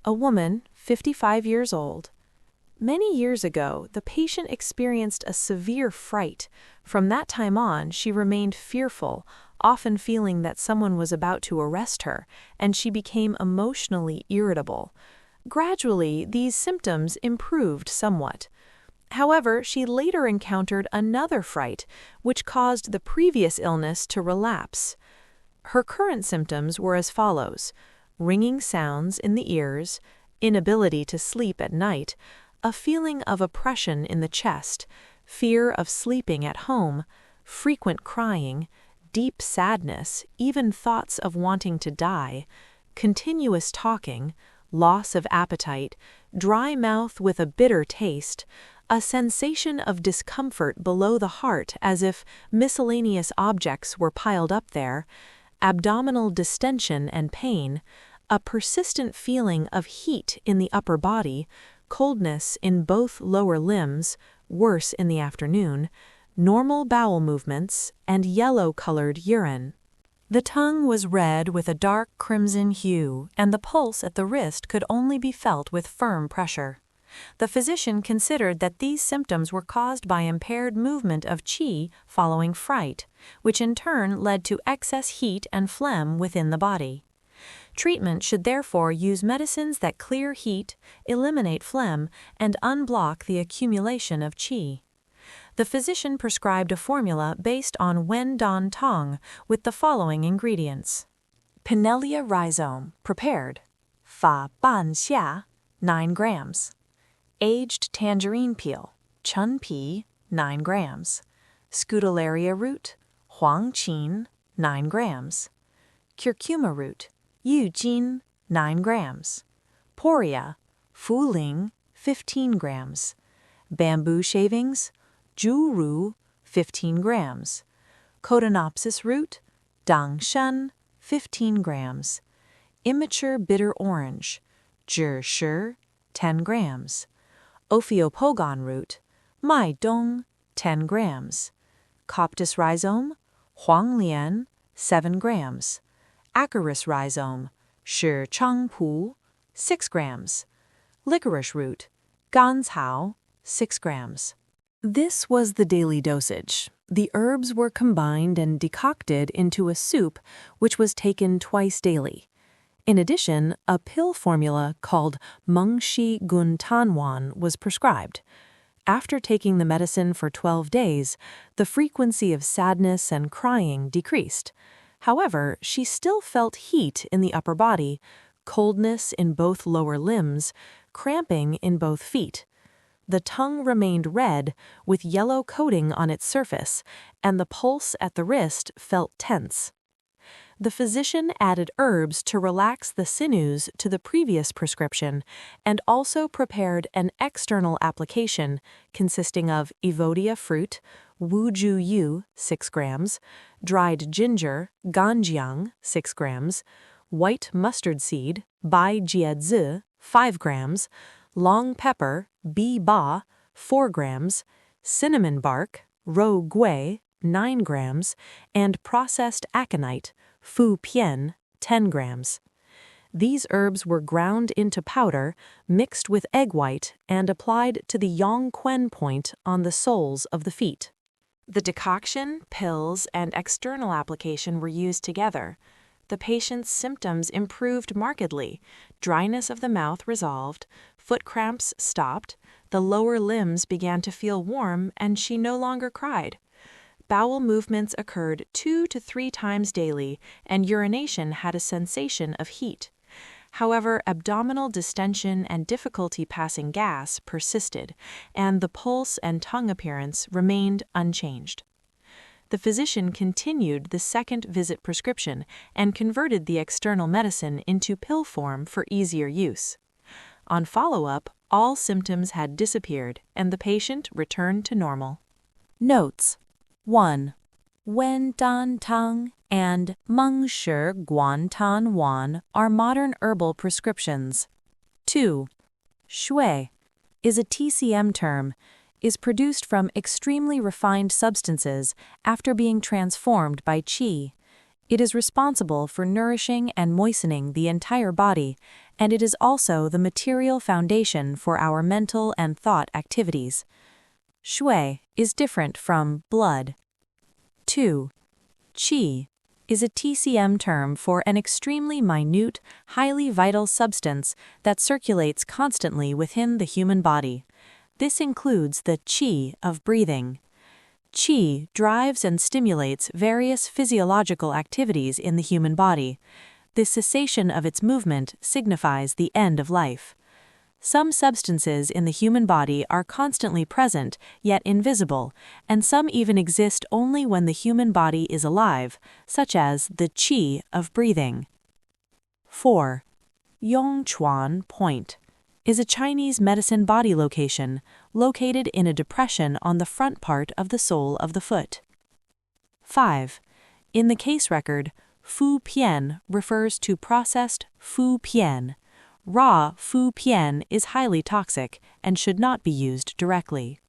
a woman, 55 years old. Many years ago, the patient experienced a severe fright. From that time on, she remained fearful, often feeling that someone was about to arrest her, and she became emotionally irritable. Gradually, these symptoms improved somewhat. However, she later encountered another fright, which caused the previous illness to relapse. Her current symptoms were as follows: ringing sounds in the ears, inability to sleep at night, a feeling of oppression in the chest, fear of sleeping at home, frequent crying, deep sadness, even thoughts of wanting to die, continuous talking, loss of appetite, dry mouth with a bitter taste, a sensation of discomfort below the heart as if miscellaneous objects were piled up there, abdominal distension and pain, a persistent feeling of heat in the upper body, coldness in both lower limbs, worse in the afternoon, normal bowel movements, and yellow-colored urine. The tongue was red with a dark crimson hue, and the pulse at the wrist could only be felt with firm pressure. The physician considered that these symptoms were caused by impaired movement of qi following fright, which in turn led to excess heat and phlegm within the body. Treatment should therefore use medicines that clear heat, eliminate phlegm, and unblock the accumulation of qi. The physician prescribed a formula based on Wēn Dǎn Tāng with the following ingredients: Pinellia rhizome, prepared, fa ban xia, 9 grams. Aged tangerine peel, chun pi, 9 grams. Scutellaria root, huang qin, 9 grams. Curcuma root, yu jin, 9 grams. Poria, fu ling, 15 grams. Bamboo shavings, ju ru, 15 grams. Cotinopsis root, dang shen, 15 grams. Immature bitter orange, zhi shi, 10 grams. Ophiopogon root, mai dong, 10 grams. Coptis rhizome, huang lian, 7 grams. Acarus rhizome, shi chang pu, 6 grams. Licorice root, ganzhao, 6 grams. This was the daily dosage. The herbs were combined and decocted into a soup which was taken twice daily. In addition, a pill formula called Méng Shi Gun Tan Wan was prescribed. After taking the medicine for 12 days, the frequency of sadness and crying decreased. However, she still felt heat in the upper body, coldness in both lower limbs, cramping in both feet. The tongue remained red, with yellow coating on its surface, and the pulse at the wrist felt tense. The physician added herbs to relax the sinews to the previous prescription and also prepared an external application consisting of evodia fruit, wuju yu, 6 grams, dried ginger, ganjiang, 6 grams, white mustard seed, bai jiezi, 5 grams, long pepper, bi ba, 4 grams, cinnamon bark, ro gui, 9 grams, and processed aconite, fu pian, 10 grams. These herbs were ground into powder, mixed with egg white, and applied to the yongquen point on the soles of the feet. The decoction, pills, and external application were used together. The patient's symptoms improved markedly, dryness of the mouth resolved, foot cramps stopped, the lower limbs began to feel warm, and she no longer cried. Bowel movements occurred 2 to 3 times daily, and urination had a sensation of heat. However, abdominal distension and difficulty passing gas persisted, and the pulse and tongue appearance remained unchanged. The physician continued the second visit prescription and converted the external medicine into pill form for easier use. On follow-up, all symptoms had disappeared, and the patient returned to normal. Notes: 1. Wēn Dǎn Tāng and Méng Shi Guan Tan Wan are modern herbal prescriptions. 2. Shui is a TCM term, is produced from extremely refined substances after being transformed by qi. It is responsible for nourishing and moistening the entire body and it is also the material foundation for our mental and thought activities. Shui is different from blood. 2. Qi is a TCM term for an extremely minute, highly vital substance that circulates constantly within the human body. This includes the qi of breathing. Qi drives and stimulates various physiological activities in the human body. The cessation of its movement signifies the end of life. Some substances in the human body are constantly present, yet invisible, and some even exist only when the human body is alive, such as the qi of breathing. 4. Yongchuan Point is a Chinese medicine body location located in a depression on the front part of the sole of the foot. 5. In the case record, Fu Pian refers to processed Fu Pian. Raw Fu Pian is highly toxic and should not be used directly.